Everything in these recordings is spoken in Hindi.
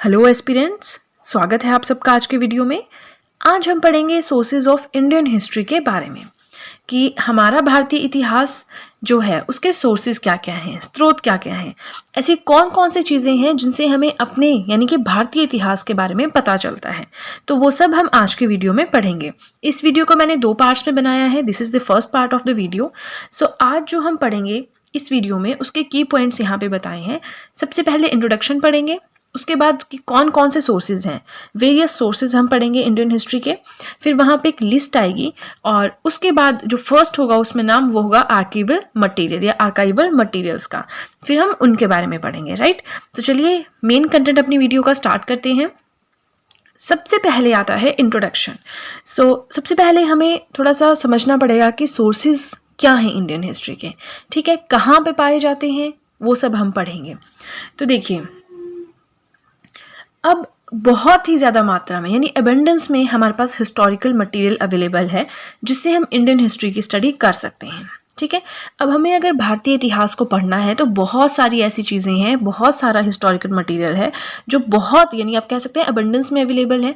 हेलो एस्पिरेंट्स, स्वागत है आप सबका आज के वीडियो में। आज हम पढ़ेंगे सोर्सेज ऑफ इंडियन हिस्ट्री के बारे में कि हमारा भारतीय इतिहास जो है उसके सोर्सेज क्या क्या हैं, स्रोत क्या क्या हैं, ऐसी कौन कौन सी चीज़ें हैं जिनसे हमें अपने यानी कि भारतीय इतिहास के बारे में पता चलता है। तो वो सब हम आज के वीडियो में पढ़ेंगे। इस वीडियो को मैंने 2 पार्ट्स में बनाया है। This is the first part of the video. So आज जो हम पढ़ेंगे इस वीडियो में उसके की पॉइंट्स यहाँ पे बताए हैं। सबसे पहले इंट्रोडक्शन पढ़ेंगे, उसके बाद कि कौन कौन से सोर्सेज हैं, वेरियस सोर्सेज हम पढ़ेंगे इंडियन हिस्ट्री के। फिर वहाँ पे एक लिस्ट आएगी और उसके बाद जो फर्स्ट होगा उसमें नाम वो होगा आर्काइवल मटेरियल या आर्काइवल मटेरियल्स का। फिर हम उनके बारे में पढ़ेंगे, राइट। तो चलिए मेन कंटेंट अपनी वीडियो का स्टार्ट करते हैं। सबसे पहले आता है इंट्रोडक्शन। सबसे पहले हमें थोड़ा सा समझना पड़ेगा कि सोर्सेज क्या हैं इंडियन हिस्ट्री के, ठीक है, कहाँ पे पाए जाते हैं, वो सब हम पढ़ेंगे। तो देखिए, अब बहुत ही ज़्यादा मात्रा में यानी एबंडेंस में हमारे पास हिस्टोरिकल मटेरियल अवेलेबल है जिससे हम इंडियन हिस्ट्री की स्टडी कर सकते हैं, ठीक है। अब हमें अगर भारतीय इतिहास को पढ़ना है तो बहुत सारी ऐसी चीज़ें हैं, बहुत सारा हिस्टोरिकल मटेरियल है जो बहुत यानी आप कह सकते हैं एबंडेंस में अवेलेबल है,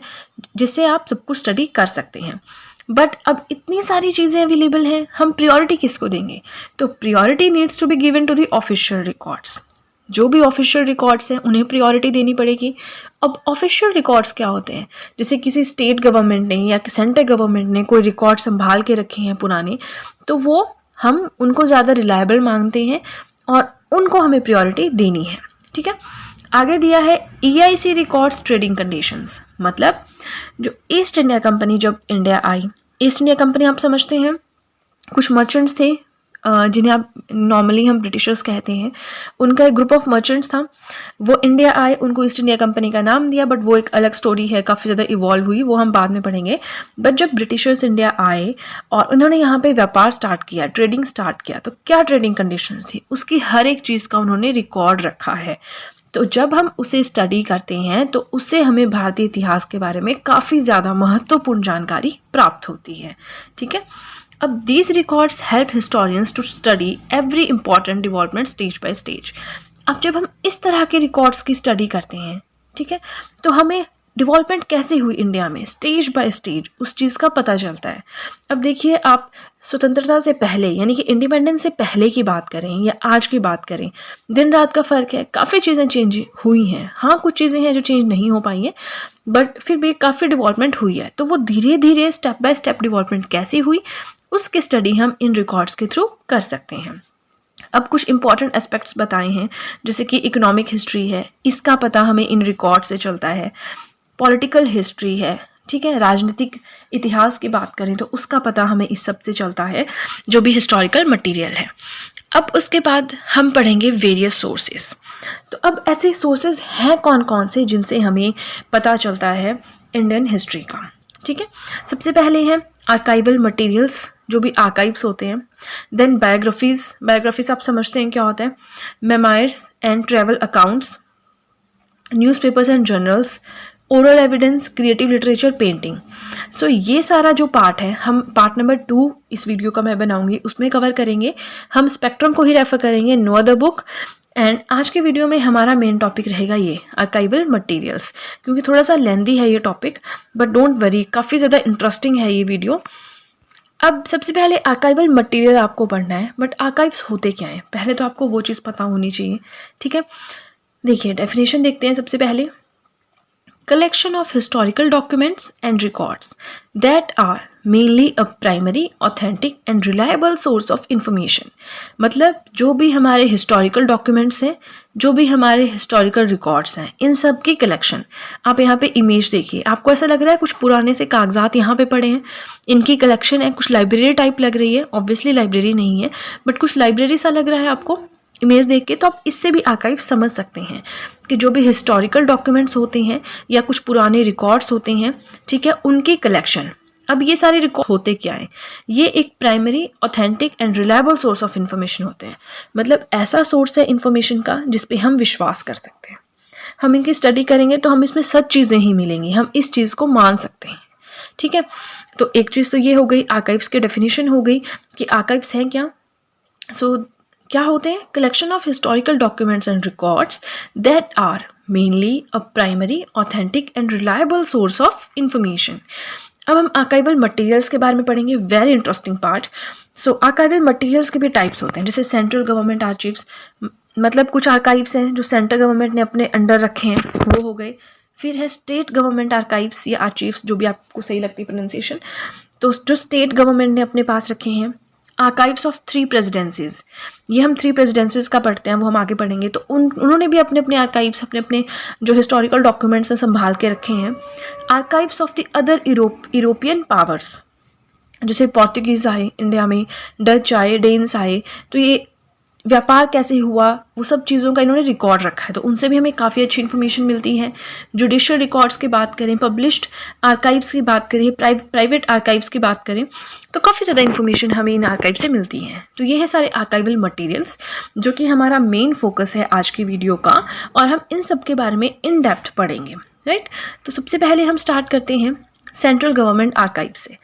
जिससे आप सब कुछ स्टडी कर सकते हैं। बट अब इतनी सारी चीज़ें अवेलेबल हैं, हम प्रियोरिटी किसको देंगे? तो priority needs to be given to the official records. जो भी ऑफिशियल रिकॉर्ड्स हैं उन्हें प्रियोरिटी देनी पड़ेगी। अब ऑफिशियल रिकॉर्ड्स क्या होते हैं? जैसे किसी स्टेट गवर्नमेंट ने या सेंट्रल गवर्नमेंट ने कोई रिकॉर्ड संभाल के रखे हैं पुराने, तो वो हम उनको ज़्यादा रिलायबल मांगते हैं और उनको हमें प्रियोरिटी देनी है, ठीक है। आगे दिया है EIC रिकॉर्ड्स ट्रेडिंग कंडीशंस। मतलब जो ईस्ट इंडिया कंपनी जब India I, east India company आप समझते हैं कुछ मर्चेंट्स थे जिन्हें आप नॉर्मली हम ब्रिटिशर्स कहते हैं, उनका एक ग्रुप ऑफ मर्चेंट्स था। वो इंडिया आए, उनको ईस्ट इंडिया कंपनी का नाम दिया, बट वो एक अलग स्टोरी है, काफ़ी ज़्यादा इवॉल्व हुई, वो हम बाद में पढ़ेंगे। बट जब ब्रिटिशर्स इंडिया आए और उन्होंने यहाँ पे व्यापार स्टार्ट किया, ट्रेडिंग स्टार्ट किया, तो क्या ट्रेडिंग कंडीशंस थी, उसकी हर एक चीज़ का उन्होंने रिकॉर्ड रखा है। तो जब हम उसे स्टडी करते हैं तो उससे हमें भारतीय इतिहास के बारे में काफ़ी ज़्यादा महत्वपूर्ण जानकारी प्राप्त होती है, ठीक है। अब these records help historians to study every important development stage by stage. अब जब हम इस तरह के रिकॉर्ड्स की स्टडी करते हैं, ठीक है, तो हमें डेवलपमेंट कैसे हुई इंडिया में स्टेज बाय स्टेज उस चीज़ का पता चलता है। अब देखिए, आप स्वतंत्रता से पहले यानी कि इंडिपेंडेंस से पहले की बात करें या आज की बात करें, दिन रात का फ़र्क है, काफ़ी चीज़ें चेंज हुई हैं। हाँ, कुछ चीज़ें हैं जो चेंज नहीं हो पाई हैं, बट फिर भी काफ़ी डेवलपमेंट हुई है। तो वो धीरे धीरे स्टेप बाय स्टेप डेवलपमेंट कैसी हुई उसकी स्टडी हम इन रिकॉर्ड्स के थ्रू कर सकते हैं। अब कुछ इंपॉर्टेंट एस्पेक्ट्स बताए हैं, जैसे कि इकोनॉमिक हिस्ट्री है, इसका पता हमें इन रिकॉर्ड से चलता है। पॉलिटिकल हिस्ट्री है, ठीक है, राजनीतिक इतिहास की बात करें तो उसका पता हमें इस सब से चलता है, जो भी हिस्टोरिकल मटेरियल है। अब उसके बाद हम पढ़ेंगे वेरियस सोर्सेज। तो अब ऐसे सोर्सेज हैं कौन कौन से जिनसे हमें पता चलता है इंडियन हिस्ट्री का, ठीक है। सबसे पहले हैं आर्काइवल मटेरियल्स, जो भी आर्काइव्स होते हैं। देन बायोग्राफीज आप समझते हैं क्या होता है, memoirs and travel accounts, newspapers and journals, oral evidence, creative literature, painting. So ये सारा जो पार्ट है, हम पार्ट नंबर 2 इस वीडियो का मैं बनाऊंगी, उसमें कवर करेंगे। हम स्पेक्ट्रम को ही रेफर करेंगे, नो अदर बुक। एंड आज के वीडियो में हमारा मेन टॉपिक रहेगा ये आर्काइवल मटेरियल्स, क्योंकि थोड़ा सा लेंदी है ये टॉपिक, बट डोंट वरी, काफ़ी ज़्यादा इंटरेस्टिंग है ये वीडियो। अब सबसे पहले आर्काइवल मटेरियल आपको पढ़ना है, बट आर्काइव्स होते क्या हैं, पहले तो आपको वो चीज़ पता होनी चाहिए, ठीक है। देखिए, डेफिनेशन देखते हैं सबसे पहले। Collection of historical documents and records that are mainly a primary, authentic and reliable source of information। मतलब जो भी हमारे historical documents हैं, जो भी हमारे historical records हैं, इन सब की कलेक्शन। आप यहाँ पे इमेज देखिए, आपको ऐसा लग रहा है कुछ पुराने से कागजात यहाँ पे पड़े हैं, इनकी कलेक्शन है, कुछ लाइब्रेरी टाइप लग रही है। ऑब्वियसली लाइब्रेरी नहीं है, बट कुछ लाइब्रेरी सा लग रहा है आपको इमेज देख के। तो आप इससे भी आर्काइव समझ सकते हैं कि जो भी हिस्टोरिकल डॉक्यूमेंट्स होते हैं या कुछ पुराने रिकॉर्ड्स होते हैं, ठीक है, उनकी कलेक्शन। अब ये सारे रिकॉर्ड होते क्या है, ये एक primary, authentic and reliable source of information होते हैं। मतलब ऐसा सोर्स है इंफॉर्मेशन का जिस पे हम विश्वास कर सकते हैं। हम इनकी स्टडी करेंगे तो हम इसमें सच चीज़ें ही मिलेंगी, हम इस चीज़ को मान सकते हैं, ठीक है। तो एक चीज़ तो ये हो गई, आर्काइव्स की डेफिनेशन हो गई कि आर्काइव्स हैं क्या। क्या होते हैं? Collection of historical documents and records that are mainly a primary, authentic and reliable source of information. अब हम आर्काइवल मटेरियल्स के बारे में पढ़ेंगे, very interesting part. So archival materials के भी टाइप्स होते हैं, जैसे सेंट्रल गवर्नमेंट आर्चीव्स, मतलब कुछ आर्काइव्स हैं जो सेंट्रल गवर्नमेंट ने अपने अंडर रखे हैं, वो हो गए। फिर है स्टेट गवर्नमेंट आर्काइव्स या आर्चीव्स, जो भी आपको सही लगती है प्रोनाउंसिएशन, तो जो स्टेट गवर्नमेंट ने अपने पास रखे हैं। आर्काइव्स ऑफ 3 प्रेसिडेंसीज, ये हम 3 प्रेसिडेंसीज का पढ़ते हैं, वो हम आगे पढ़ेंगे। तो उन्होंने भी अपने अपने आर्काइव्स, अपने अपने जो हिस्टोरिकल डॉक्यूमेंट्स हैं संभाल के रखे हैं। Archives of the other European powers, जैसे पोर्तुगीज़ आए इंडिया में, डच आए, डेन्स आए, तो ये व्यापार कैसे हुआ वो सब चीज़ों का इन्होंने रिकॉर्ड रखा है, तो उनसे भी हमें काफ़ी अच्छी इन्फॉर्मेशन मिलती है। जुडिशियल रिकॉर्ड्स की बात करें, पब्लिश्ड आर्काइव्स की बात करें, प्राइवेट आर्काइव्स की बात करें, तो काफ़ी ज़्यादा इन्फॉर्मेशन हमें इन आर्काइव से मिलती है। तो ये है सारे आर्काइवल मटेरियल्स, जो कि हमारा मेन फोकस है आज की वीडियो का, और हम इन सब के बारे में इन डेप्थ पढ़ेंगे, राइट। तो सबसे पहले हम स्टार्ट करते हैं सेंट्रल गवर्नमेंट आर्काइव से।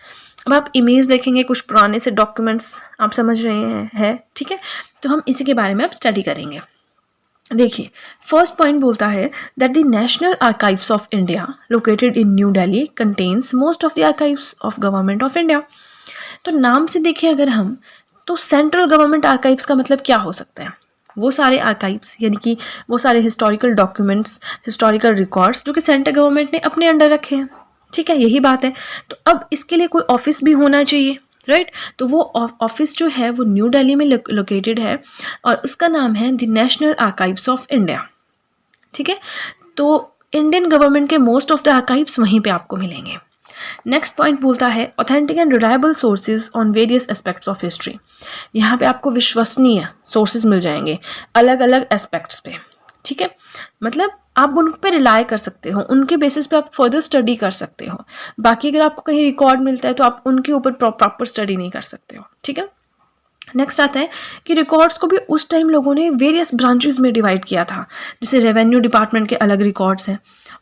अब आप इमेज देखेंगे, कुछ पुराने से डॉक्यूमेंट्स आप समझ रहे हैं, ठीक है। तो हम इसी के बारे में अब स्टडी करेंगे। देखिए, फर्स्ट पॉइंट बोलता है that the national archives of India located in new Delhi contains most of the archives of government of India. तो नाम से देखें अगर हम, तो सेंट्रल गवर्नमेंट आर्काइव्स का मतलब क्या हो सकता है? वो सारे आर्काइव्स, यानी कि वो सारे हिस्टोरिकल डॉक्यूमेंट्स, हिस्टोरिकल रिकॉर्ड्स जो कि सेंट्रल गवर्नमेंट ने अपने अंडर रखे हैं, ठीक है, यही बात है। तो अब इसके लिए कोई ऑफिस भी होना चाहिए, राइट। तो वो ऑफिस जो है वो न्यू दिल्ली में लोकेटेड है, और उसका नाम है the national archives of India, ठीक है। तो इंडियन गवर्नमेंट के मोस्ट ऑफ द आर्काइव्स वहीं पे आपको मिलेंगे। नेक्स्ट पॉइंट बोलता है authentic and reliable sources on various aspects of history. यहाँ पे आपको विश्वसनीय सोर्सेज मिल जाएंगे अलग अलग एस्पेक्ट्स पे, ठीक है। मतलब आप उन पर रिलाय कर सकते हो, उनके बेसिस पे आप फर्दर स्टडी कर सकते हो। बाकी अगर आपको कहीं रिकॉर्ड मिलता है तो आप उनके ऊपर प्रॉपर स्टडी नहीं कर सकते हो, ठीक है। नेक्स्ट आता है कि रिकॉर्ड्स को भी उस टाइम लोगों ने वेरियस ब्रांचेस में डिवाइड किया था, जैसे रेवेन्यू डिपार्टमेंट के अलग रिकॉर्ड्स हैं,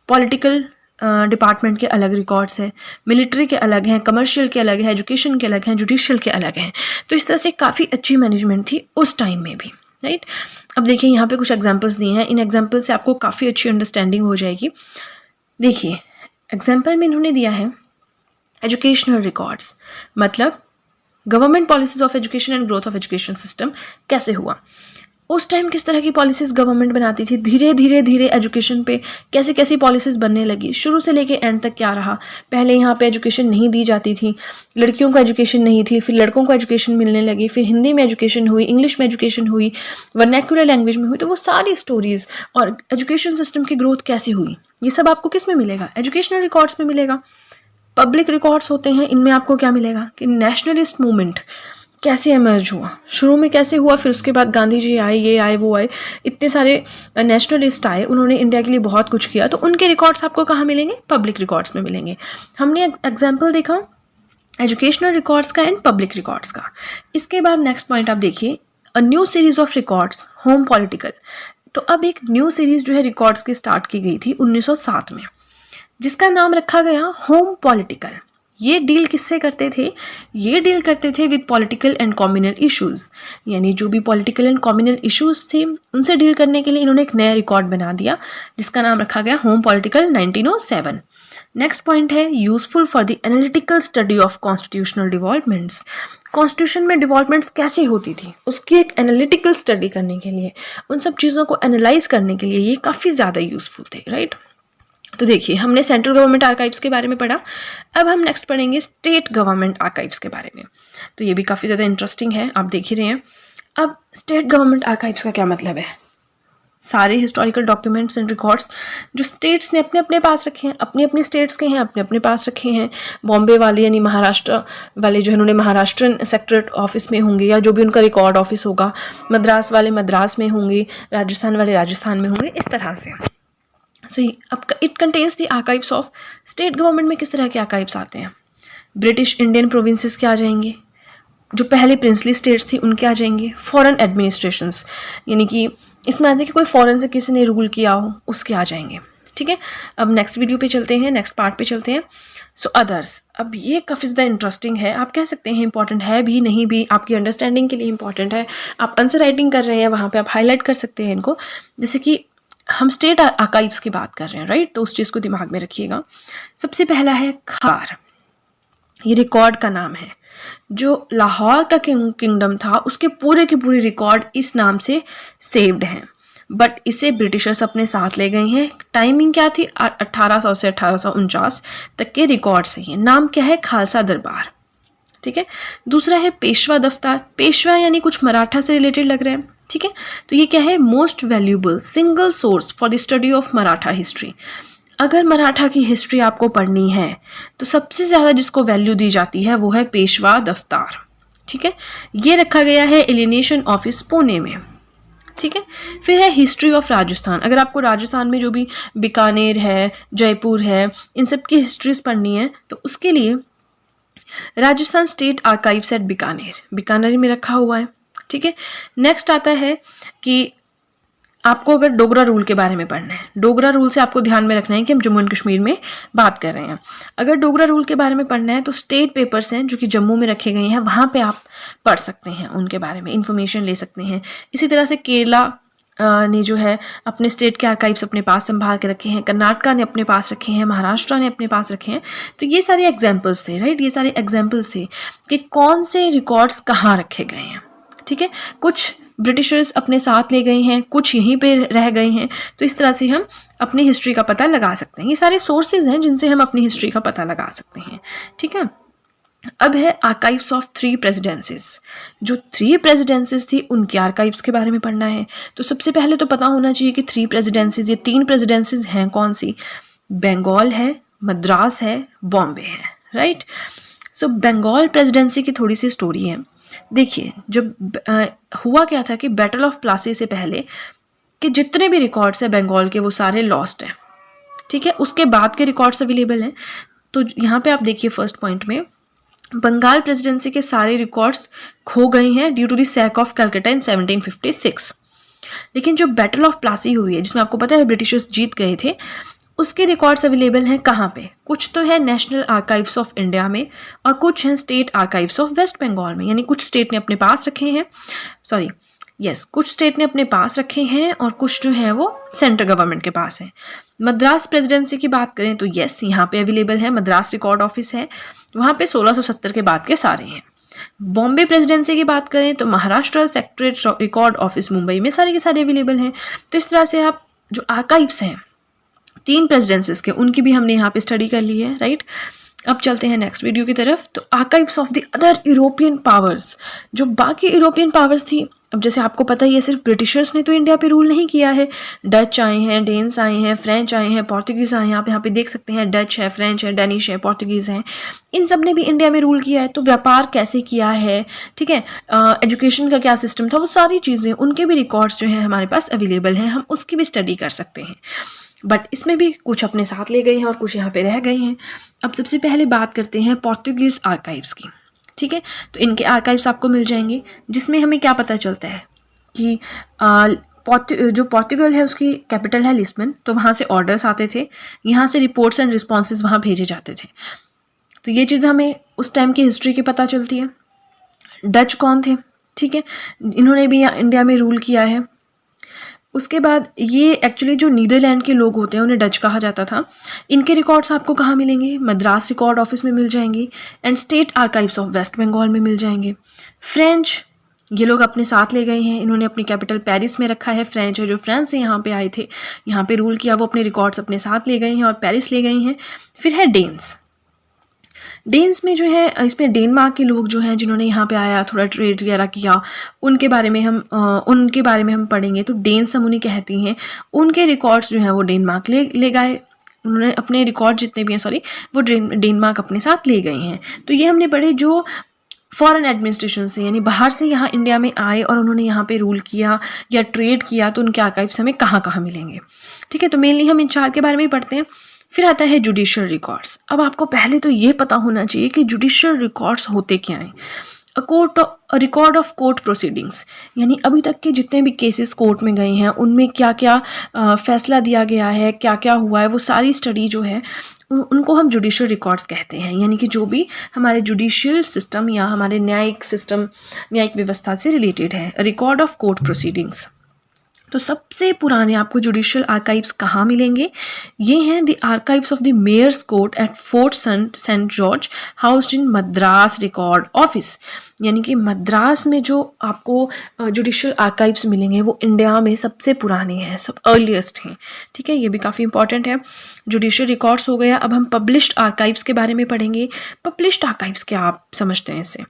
पॉलिटिकल डिपार्टमेंट के अलग रिकॉर्ड्स हैं, मिलिट्री के अलग हैं, कमर्शियल के अलग हैं, एजुकेशन के अलग हैं, जुडिशियल के अलग हैं। तो इस तरह से काफ़ी अच्छी मैनेजमेंट थी उस टाइम में भी, राइट। अब देखिए यहाँ पे कुछ एग्जांपल्स दिए हैं, इन एग्जांपल से आपको काफ़ी अच्छी अंडरस्टैंडिंग हो जाएगी। देखिए एग्जांपल में इन्होंने दिया है एजुकेशनल रिकॉर्ड्स, मतलब government policies of education and growth of education system कैसे हुआ, उस टाइम किस तरह की पॉलिसीज़ गवर्नमेंट बनाती थी, धीरे धीरे धीरे एजुकेशन पे कैसे कैसी पॉलिसीज़ बनने लगी, शुरू से लेके एंड तक क्या रहा। पहले यहाँ पे एजुकेशन नहीं दी जाती थी, लड़कियों को एजुकेशन नहीं थी, फिर लड़कों को एजुकेशन मिलने लगी, फिर हिंदी में एजुकेशन हुई, इंग्लिश में एजुकेशन हुई, वर्नैक्युलर लैंग्वेज में हुई। तो वो सारी स्टोरीज़ और एजुकेशन सिस्टम की ग्रोथ कैसे हुई, ये सब आपको किस में मिलेगा? एजुकेशनल रिकॉर्ड्स में मिलेगा। पब्लिक रिकॉर्ड्स होते हैं, इनमें आपको क्या मिलेगा कि नेशनलिस्ट मूवमेंट कैसे इमर्ज हुआ, शुरू में कैसे हुआ, फिर उसके बाद गांधी जी आए, ये आए, वो आए, इतने सारे नेशनलिस्ट आए, उन्होंने इंडिया के लिए बहुत कुछ किया। तो उनके रिकॉर्ड्स आपको कहाँ मिलेंगे? पब्लिक रिकॉर्ड्स में मिलेंगे। हमने एग्जाम्पल देखा एजुकेशनल रिकॉर्ड्स का एंड पब्लिक रिकॉर्ड्स का। इसके बाद नेक्स्ट पॉइंट आप देखिए, a new series of records home political. तो अब एक न्यू सीरीज जो है रिकॉर्ड्स की स्टार्ट की गई थी 1907 में, जिसका नाम रखा गया होम पॉलिटिकल। ये डील किससे करते थे? ये डील करते थे with political and communal issues, यानी जो भी पॉलिटिकल एंड कम्युनल इश्यूज़ थे उनसे डील करने के लिए इन्होंने एक नया रिकॉर्ड बना दिया, जिसका नाम रखा गया होम पॉलिटिकल 1907। नेक्स्ट पॉइंट है useful for the analytical study of constitutional developments. Constitution में डिवेलपमेंट्स कैसी होती थी उसकी एक एनालिटिकल स्टडी करने के लिए, उन सब चीज़ों को एनालाइज करने के लिए ये काफ़ी ज़्यादा यूजफुल थे, राइट। तो देखिए हमने सेंट्रल गवर्नमेंट आर्काइव्स के बारे में पढ़ा, अब हम नेक्स्ट पढ़ेंगे स्टेट गवर्नमेंट आर्काइव्स के बारे में। तो ये भी काफ़ी ज़्यादा इंटरेस्टिंग है, आप देख ही रहे हैं। अब स्टेट गवर्नमेंट आर्काइव्स का क्या मतलब है? सारे हिस्टोरिकल डॉक्यूमेंट्स एंड रिकॉर्ड्स जो स्टेट्स ने अपने अपने पास रखे हैं, अपनी अपनी स्टेट्स के हैं, अपने अपने पास रखे हैं। बॉम्बे वाले यानी महाराष्ट्र वाले जो है उन्होंने महाराष्ट्रन सेक्रेटरेट ऑफिस में होंगे, या जो भी उनका रिकॉर्ड ऑफिस होगा। मद्रास वाले मद्रास में होंगे, राजस्थान वाले राजस्थान में होंगे, इस तरह से। So it contains the archives of state government. में किस तरह के आर्काइव्स आते हैं? ब्रिटिश इंडियन प्रोविंसेस के आ जाएंगे, जो पहले प्रिंसली स्टेट्स थी उनके आ जाएंगे। फॉरेन एडमिनिस्ट्रेशंस, यानी कि इसमें आते हैं कि कोई फॉरेन से किसी ने रूल किया हो, उसके आ जाएंगे, ठीक है। अब नेक्स्ट वीडियो पे चलते हैं, नेक्स्ट पार्ट पे चलते हैं। सो अदर्स, अब ये काफ़ी ज़्यादा इंटरेस्टिंग है, आप कह सकते हैं इंपॉर्टेंट है भी, नहीं भी, आपकी अंडरस्टैंडिंग के लिए इंपॉर्टेंट है। आप आंसर राइटिंग कर रहे हैं, वहाँ पे आप हाईलाइट कर सकते हैं इनको, जैसे कि हम स्टेट आर्काइव्स की बात कर रहे हैं, राइट, तो उस चीज़ को दिमाग में रखिएगा। सबसे पहला है खार, ये रिकॉर्ड का नाम है। जो लाहौर का किंगडम था उसके पूरे के पूरे रिकॉर्ड इस नाम से सेव्ड हैं, बट इसे ब्रिटिशर्स अपने साथ ले गए हैं। टाइमिंग क्या थी? 1800 से 1849 तक के रिकॉर्ड से ही। नाम क्या है? खालसा दरबार, ठीक है। दूसरा है पेशवा दफ्तर। पेशवा यानी कुछ मराठा से रिलेटेड लग रहे हैं, ठीक है। तो ये क्या है? Most valuable single source for the study of Maratha history. अगर मराठा की हिस्ट्री आपको पढ़नी है तो सबसे ज़्यादा जिसको वैल्यू दी जाती है वो है पेशवा दफ्तार, ठीक है। ये रखा गया है एलिनेशन ऑफिस पुणे में, ठीक है। फिर है हिस्ट्री ऑफ राजस्थान। अगर आपको राजस्थान में जो भी बीकानेर है, जयपुर है, इन सब की हिस्ट्रीज पढ़नी है तो उसके लिए Rajasthan state archives at Bikaner में रखा हुआ है, ठीक है। नेक्स्ट आता है कि आपको अगर डोगरा रूल के बारे में पढ़ना है, डोगरा रूल से आपको ध्यान में रखना है कि हम जम्मू एंड कश्मीर में बात कर रहे हैं। अगर डोगरा रूल के बारे में पढ़ना है तो स्टेट पेपर्स हैं जो कि जम्मू में रखे गए हैं, वहाँ पे आप पढ़ सकते हैं, उनके बारे में इंफॉर्मेशन ले सकते हैं। इसी तरह से केरला ने जो है अपने स्टेट के आर्काइव्स अपने पास संभाल के रखे हैं, कर्नाटका ने अपने पास रखे हैं, महाराष्ट्र ने अपने पास रखे हैं। तो ये सारे एग्जाम्पल्स थे, राइट, ये सारे एग्जाम्पल्स थे कि कौन से रिकॉर्ड्स कहाँ रखे गए हैं, ठीक है। कुछ ब्रिटिशर्स अपने साथ ले गए हैं, कुछ यहीं पे रह गए हैं। तो इस तरह से हम अपनी हिस्ट्री का पता लगा सकते हैं। ये सारे सोर्सेज हैं जिनसे हम अपनी हिस्ट्री का पता लगा सकते हैं, ठीक है। अब है आर्काइव्स ऑफ 3 प्रेसिडेंसीज। जो 3 प्रेसिडेंसीज थी उनके आर्काइव्स के बारे में पढ़ना है। तो सबसे पहले तो पता होना चाहिए कि 3 प्रेसिडेंसीज, ये 3 प्रेसिडेंसीज हैं कौन सी? बंगाल है, मद्रास है, बॉम्बे है, राइट। सो बंगाल प्रेसिडेंसी की थोड़ी सी स्टोरी है। देखिए, जब हुआ क्या था कि बैटल ऑफ प्लासी से पहले कि जितने भी रिकॉर्ड्स हैं बंगाल के वो सारे लॉस्ट हैं, ठीक है। उसके बाद के रिकॉर्ड्स अवेलेबल हैं। तो यहाँ पे आप देखिए फर्स्ट पॉइंट में बंगाल प्रेसिडेंसी के सारे रिकॉर्ड्स खो गए हैं due to the sack of Calcutta in 1756। लेकिन जो बैटल ऑफ प्लासी हुई है जिसमें आपको पता है ब्रिटिशर्स जीत गए थे, उसके रिकॉर्ड्स अवेलेबल हैं कहाँ पे? कुछ तो है नेशनल आर्काइव्स ऑफ इंडिया में और कुछ हैं state archives of West Bengal में। यानी कुछ स्टेट ने अपने पास रखे हैं, कुछ स्टेट ने अपने पास रखे हैं और कुछ जो है वो सेंट्रल गवर्नमेंट के पास है। मद्रास प्रेसिडेंसी की बात करें तो यस, यहाँ पे अवेलेबल है, मद्रास रिकॉर्ड ऑफिस है, वहाँ पे 1670 के बाद के सारे हैं। बॉम्बे प्रेसिडेंसी की बात करें तो Maharashtra secretariat record office Mumbai में सारे के सारे अवेलेबल हैं। तो इस तरह से आप जो आर्काइव्स हैं 3 प्रेसिडेंसीज के, उनकी भी हमने यहाँ पे स्टडी कर ली है, राइट। अब चलते हैं नेक्स्ट वीडियो की तरफ। तो archives of the other European powers, जो बाकी यूरोपियन पावर्स थी। अब जैसे आपको पता ही है सिर्फ ब्रिटिशर्स ने तो इंडिया पे रूल नहीं किया है, डच आए हैं, डेन्स आए हैं, फ्रेंच आए हैं, पोर्तुगीज़ आए हैं। आप यहाँ पे देख सकते हैं डच है, फ्रेंच है, डेनिश है, पोर्तुगीज़ हैं। इन सब ने भी इंडिया में रूल किया है। तो व्यापार कैसे किया है, ठीक है, एजुकेशन का क्या सिस्टम था, वो सारी चीज़ें, उनके भी रिकॉर्ड्स जो हैं हमारे पास अवेलेबल हैं, हम उसकी भी स्टडी कर सकते हैं। बट इसमें भी कुछ अपने साथ ले गए हैं और कुछ यहाँ पे रह गए हैं। अब सबसे पहले बात करते हैं पोर्तुगीज़ आर्काइव्स की, ठीक है। तो इनके आर्काइव्स आपको मिल जाएंगे जिसमें हमें क्या पता चलता है कि जो पोर्तुगल है उसकी कैपिटल है लिस्बन। तो वहाँ से ऑर्डर्स आते थे, यहाँ से रिपोर्ट्स एंड रिस्पॉन्सेज वहाँ भेजे जाते थे। तो ये चीज़ हमें उस टाइम की हिस्ट्री की पता चलती है। डच कौन थे, ठीक है, इन्होंने भी इंडिया में रूल किया है। उसके बाद ये एक्चुअली जो नीदरलैंड के लोग होते हैं उन्हें डच कहा जाता था। इनके रिकॉर्ड्स आपको कहाँ मिलेंगे? मद्रास रिकॉर्ड ऑफिस में मिल जाएंगे and state archives of West Bengal में मिल जाएंगे। फ्रेंच, ये लोग अपने साथ ले गए हैं, इन्होंने अपनी कैपिटल पेरिस में रखा है। फ्रेंच है जो फ्रांस से यहाँ पे आए थे, यहाँ पे रूल किया, वो अपने रिकॉर्ड्स अपने साथ ले गए हैं और पेरिस ले गए हैं। फिर है डेन्स। डेन्स में जो है इसमें डेनमार्क के लोग जो हैं जिन्होंने यहाँ पे आया, थोड़ा ट्रेड वगैरह किया, उनके बारे में हम पढ़ेंगे। तो डेन्स हम उन्हें कहती हैं। उनके रिकॉर्ड्स जो हैं वो डेनमार्क ले गए, उन्होंने अपने रिकॉर्ड जितने भी हैं वो डेनमार्क अपने साथ ले गए हैं। तो ये हमने पढ़े जो फॉरेन एडमिनिस्ट्रेशन से, यानी बाहर से यहाँ इंडिया में आए और उन्होंने यहाँ पे रूल किया या ट्रेड किया, तो उनके आर्काइव्स हमें कहाँ कहाँ मिलेंगे, ठीक है। तो मेनली हम इन 4 के बारे में ही पढ़ते हैं। फिर आता है जुडिशियल रिकॉर्ड्स। अब आपको पहले तो ये पता होना चाहिए कि जुडिशियल रिकॉर्ड्स होते क्या हैं। A record of court proceedings, यानी अभी तक के जितने भी केसेस कोर्ट में गए हैं उनमें क्या क्या फैसला दिया गया है, क्या क्या हुआ है, वो सारी स्टडी जो है उनको हम जुडिशियल रिकॉर्ड्स कहते हैं। यानी कि जो भी हमारे जुडिशियल सिस्टम या हमारे न्यायिक व्यवस्था से रिलेटेड है। Record of court proceedings. तो सबसे पुराने आपको जुडिशियल आर्काइव्स कहाँ मिलेंगे? ये हैं the archives of the mayor's court at fort saint George housed in Madras record office. यानी कि मद्रास में जो आपको जुडिशियल आर्काइव्स मिलेंगे वो इंडिया में सबसे पुराने हैं, सब अर्लीस्ट हैं। ठीक है, ये भी काफ़ी इंपॉर्टेंट है। जुडिशियल रिकॉर्ड्स हो गया। अब हम पब्लिश्ड आर्काइव्स के बारे में पढ़ेंगे। पब्लिश्ड आर्काइव्स क्या आप समझते हैं इससे?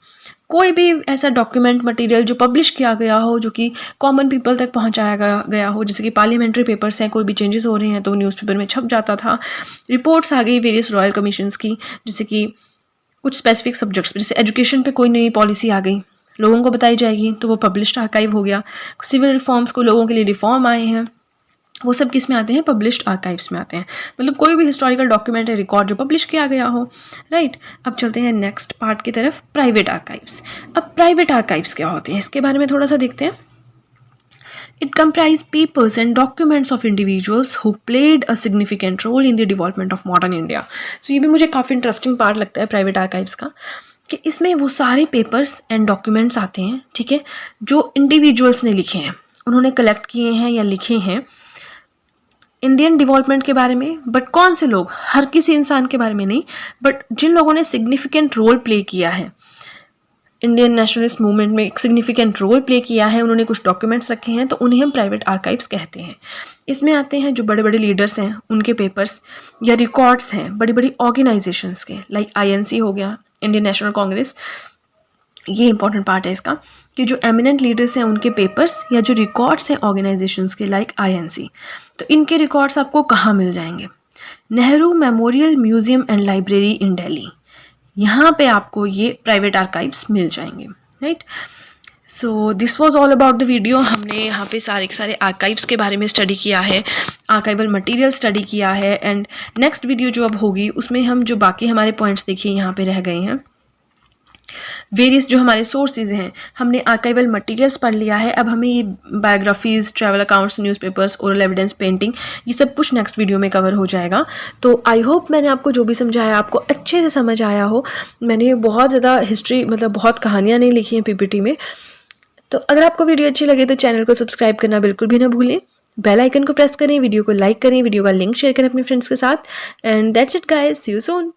कोई भी ऐसा डॉक्यूमेंट मटेरियल जो पब्लिश किया गया हो, जो कि कॉमन पीपल तक पहुंचाया गया हो, जैसे कि पार्लियामेंट्री पेपर्स हैं, कोई भी चेंजेस हो रहे हैं तो न्यूज़पेपर में छप जाता था। रिपोर्ट्स आ गई वेरियस रॉयल कमीशंस की, जैसे कि कुछ स्पेसिफिक सब्जेक्ट्स पर, जैसे एजुकेशन पे कोई नई पॉलिसी आ गई, लोगों को बताई जाएगी, तो वो पब्लिश्ड आर्काइव हो गया। सिविल रिफॉर्म्स को, लोगों के लिए रिफॉर्म आए हैं, वो सब किस में आते हैं? पब्लिश्ड आर्काइव्स में आते हैं। मतलब कोई भी हिस्टोरिकल डॉक्यूमेंट है, रिकॉर्ड जो पब्लिश किया गया हो, राइट। अब चलते हैं नेक्स्ट पार्ट की तरफ, प्राइवेट आर्काइव्स। अब प्राइवेट आर्काइव्स क्या होते हैं, इसके बारे में थोड़ा सा देखते हैं। It comprised papers and documents of individuals who played a significant role in the development of modern India. So ये भी मुझे काफ़ी इंटरेस्टिंग पार्ट लगता है प्राइवेट आर्काइव्स का, कि इसमें वो सारे पेपर्स एंड डॉक्यूमेंट्स आते हैं, ठीक है, जो इंडिविजुअल्स ने लिखे हैं, उन्होंने कलेक्ट किए हैं या लिखे हैं इंडियन डेवलपमेंट के बारे में। बट कौन से लोग? हर किसी इंसान के बारे में नहीं, बट जिन लोगों ने सिग्निफिकेंट रोल प्ले किया है इंडियन नेशनलिस्ट मूवमेंट में, एक सिग्निफिकेंट रोल प्ले किया है, उन्होंने कुछ डॉक्यूमेंट्स रखे हैं, तो उन्हें हम प्राइवेट आर्काइव्स कहते हैं। इसमें आते हैं जो बड़े बड़े लीडर्स हैं उनके पेपर्स या रिकॉर्ड्स हैं बड़ी बड़ी ऑर्गेनाइजेशंस के, लाइक INC हो गया, इंडियन नेशनल कांग्रेस। ये इंपॉर्टेंट पार्ट है इसका कि जो एमिनेंट लीडर्स हैं उनके पेपर्स या जो रिकॉर्ड्स हैं ऑर्गेनाइजेशंस के, लाइक INC, तो इनके रिकॉर्ड्स आपको कहाँ मिल जाएंगे? Nehru memorial museum and library in Delhi, यहाँ पे आपको ये प्राइवेट आर्काइव्स मिल जाएंगे, right. So this was all about the video. हमने यहाँ पे सारे आर्काइव्स के बारे में स्टडी किया है, आर्काइवल मटेरियल स्टडी किया है, एंड नेक्स्ट वीडियो जो अब होगी उसमें हम जो बाकी हमारे पॉइंट्स देखिए यहाँ पे रह गए हैं, वेरियस जो हमारे सोर्सेज हैं, हमने आर्काइवल मटेरियल्स पढ़ लिया है। अब हमें ये biographies, travel accounts, newspapers, oral evidence, painting, ये सब कुछ नेक्स्ट वीडियो में कवर हो जाएगा। तो आई होप मैंने आपको जो भी समझाया आपको अच्छे से समझ आया हो। मैंने बहुत ज़्यादा हिस्ट्री, मतलब बहुत कहानियाँ नहीं लिखी हैं PPT में। तो अगर आपको वीडियो अच्छी लगे तो चैनल को सब्सक्राइब करना बिल्कुल भी ना भूलें, बेल आइकन को प्रेस करें, वीडियो को लाइक करें, वीडियो का लिंक शेयर करें अपने फ्रेंड्स के साथ। And that's it guys, see you soon.